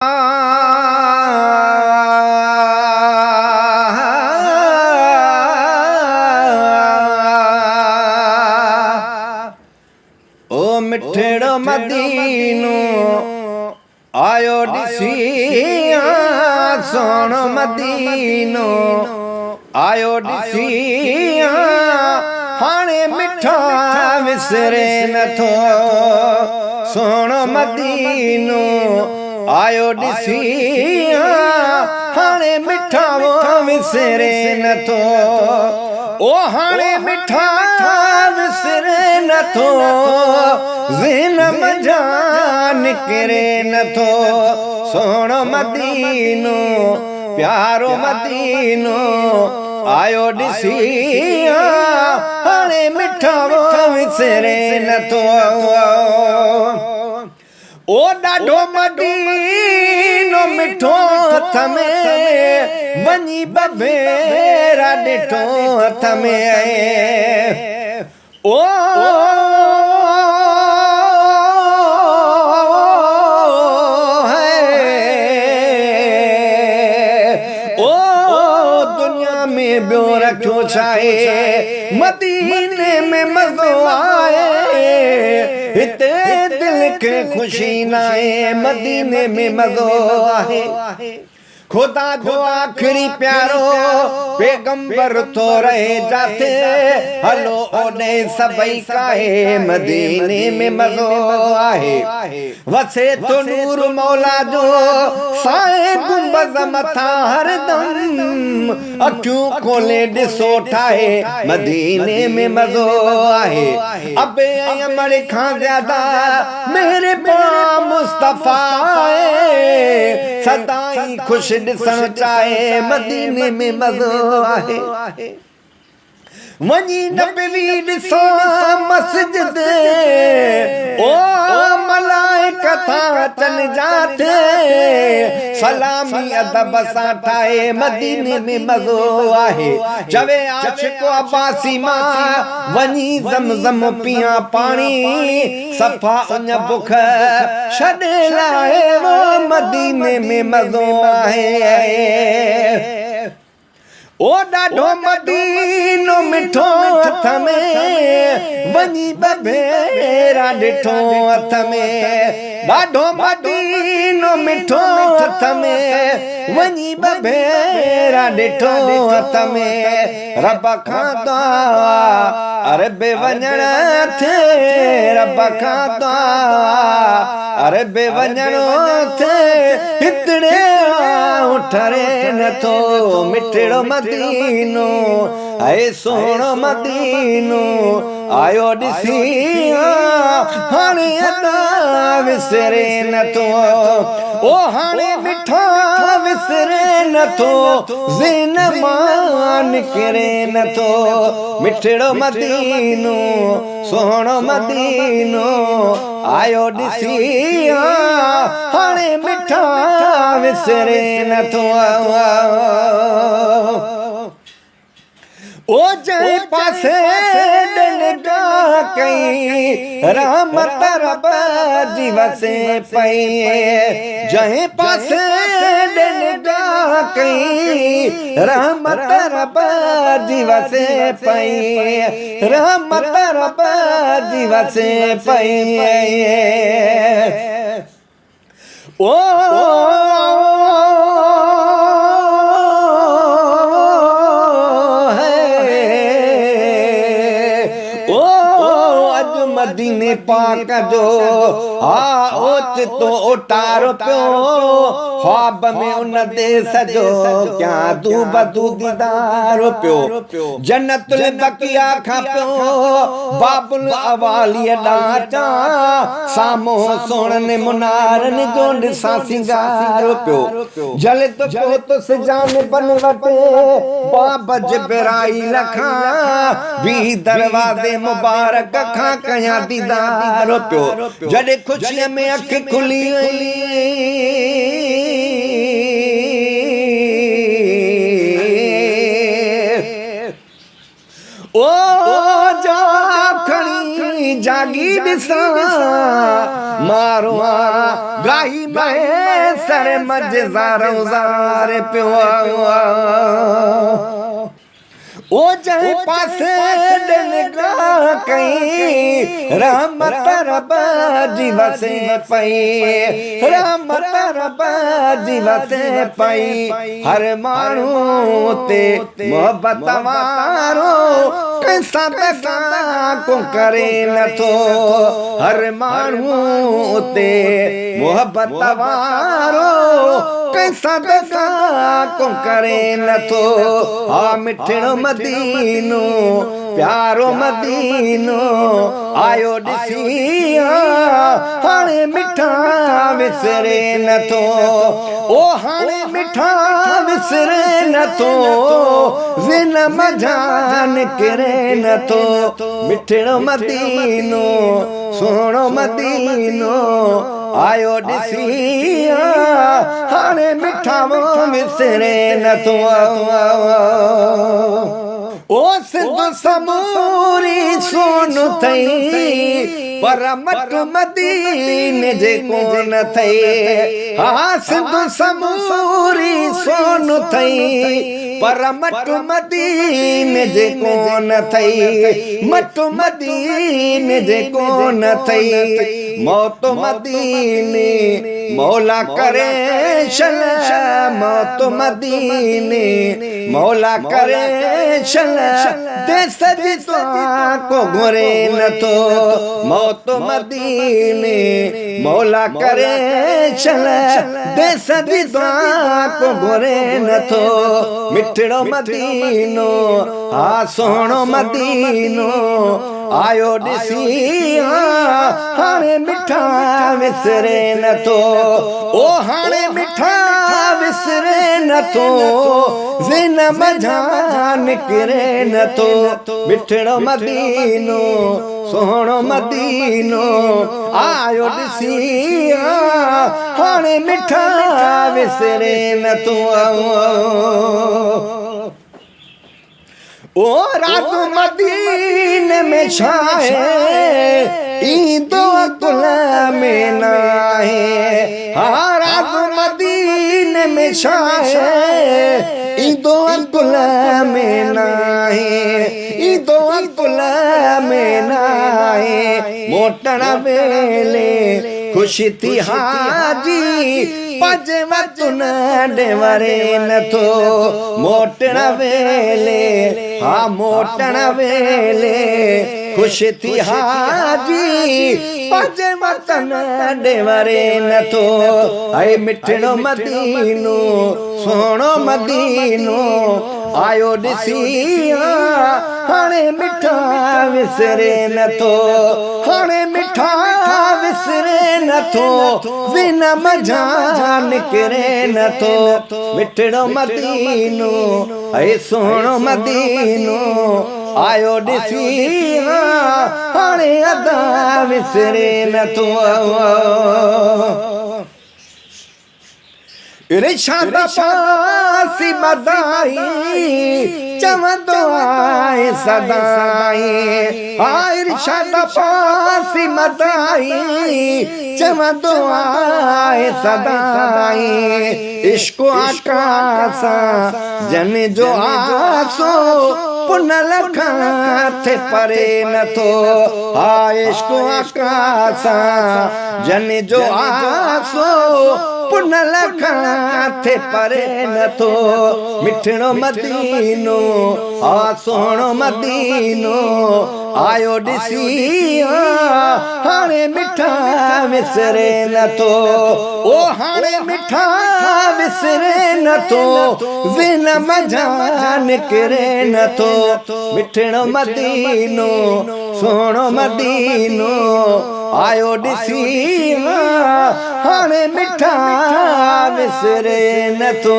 ओ मिठड़ो मदीनो आयो दिसी सोनो मदीनो आयो दिसी हाणे मिठा विसरे नथो सोनो मदीनो आयो दिसी हाणे मिठा विसरे नथो ओ हाणे मिठा विसरे नथो ज़िन जान निकरे नथो सोनो मदीनो प्यारो मदीनो आयो दिसी हाणे मिठा विसरे नथो ओ डाढो मदीनो मिठो हथ में वञी बभेरा ॾिठो हथ में ओ दुनिया में ॿियो रखियो छाहे मदीने में मज़ो आहे हिते दिल के खुशी नाहे मदीने में मज़ो आहे खुदा जो आखिरी प्यारो पैगंबर तो रहे जाते हलो ओने सबई काहे मदीने में मज़ो आहे वसे तो नूर मौला जो साए गुंबद मथा हरदम अखियूं खोले ॾिसो ठाहे मदीने में मज़ो आहे अबे अमर खां ज़्यादा मेरे पास मुस्तफा सदाई खुश ॾिसण चाहे मदीने में मज़ो आहे वञी नबवी ॾिसो मस्जिद ओ मलाइकत अचनि जाते सलामी अदब सां ठाहे मदीने में मज़ो आहे चवे आशिक़ अब्बासी मां वञी ज़मज़म पिया पाणी सफ़ा उन बुख छॾे लाहे वो मदीने में मज़ो आहे ओ डाढो मदीनो मिठो हथ में वञी बभेरा ॾिठो हथ में डाढो मदीनो मिठो हथ में वञी बभेरा ॾिठो हथ में रब खां दुआ अरबे वञण थे रब खां दुआ अरबे वञणो थे हितड़े उठरे नथो मिठड़ो मदीनो ऐ सोनो मदीनो आयो ॾिसी हाणे अदा विसरे नथो ओ हाणे मिठा विसरे नथो ज़िन मां निकिरे नथो मिठड़ो मदीनो सोनो मदीनो आयो ॾिसी हाणे मिठा विसरे नथो ओ जंहिं पासे ॾिनगा कई रहमत रब जी वसे पई जंहिं पासे ॾिनगा कई रहमत रब जी वसे पई रहमत रब जी वसे पई ओ मदीने पाक जो हा ओच तो उतारो पियो ख्वाब में उन देश जो क्या दू बदू दीदार पियो जन्नतुल बकिया खां पियो बाबुल अवालिया डाचा सामो सोणन मुनारन जो ॾिसां सिंगार पियो जले तो पियो तो सजान बन वटे बाब जिब्राइल खां भी दरवाजे मुबारक खां कया दीदार पियो जॾहिं खुशीअ में अख खुली ओ जा खणी जागी ॾिसां मारो गाही मैं सर मजेदार ज़ार पियो ओ जय पासे डनगा कहीं रहमत रब जी वसे पई रहमत रब जी वसे पई हर माण्हू ते मोहब्बत वारो कैसा पैसा को करे नथो हर माण्हू ते मोहब्बत वारो कैसा पैसा को करे नथो हा मिठड़ो मदीनो प्यारो मदीनो आयो ॾिसी हाणे मिठा विसरे नथो ओ हाणे मिठा विसरे नथो ज़िन मझा निकिरे नथो मिठड़ो मदीनो सोहणो मदीनो आयो ॾिसी हाणे मिठा विसरे नथो ओ सिंधु समूरी सोन थई पर मट मदीने जे कोन थई हा सिंधु समूरी सोन थई पर मट मदीने जे कोन थई मट मदीने जे कोन थई मौत मदीने मौला करे शल मौत मदीने मौला करे शल देश जी को घुरे नथो मौत मदीने मौला करे शल देश जी को घुरे नथो मिठड़ो मदीनो हा सोहणो मदीनो आयो ॾिसी हाणे मिठा विसरे नथो ओ हाणे मिठा विसरे नथो ज़िन मझा निकिरे नथो मिठड़ो मदीनो सोहणो मदीनो आयो ॾिसी हाणे मिठा विसरे नथो ओ रात मदीने में छाए ईंदो अकुल में नाहे हा रात मदीने में छाए ईंदो अकुल में नाहे ईंदो अकुल में नाहे मोटण वेले खुशी थी हाजी पज वतुन डेवरे नथो मोटण वेले हा मोटण वेले खुश थी हाजी पज वतन डेवरे नथो ऐ मिठड़ो मदीनो सोहणो मदीनो आयो ॾिसी हाणे मिठा विसरे नथो हाणे मिठा विसरे नथो ज़िन मझा निकिरे नथो मिठड़ो मदीनो ऐ सोहणो मदीनो आयो ॾिसी हाणे अदा विसरे नथो इरशाद पासी मदाई चवंदो आहे सदाई हा इरशाद पासी मदाई चवंदो आहे सदाई इश्क आकाश जन जो आसो पुन लखां थे परे नथो हा इश्क आकाश जन जो आसो पुन लखां थे परे नथो मिठड़ो मदीनो आ सोहणो मदीनो आयो ॾिसी हाणे मिठा विसरे नथो ओ हाणे मिठा विसरे नथो ज़िन मझा निकिरे नथो मिठड़ो मदीनो सोहणो मदीनो आयो ॾिसी हाणे मिठा विसरे नथो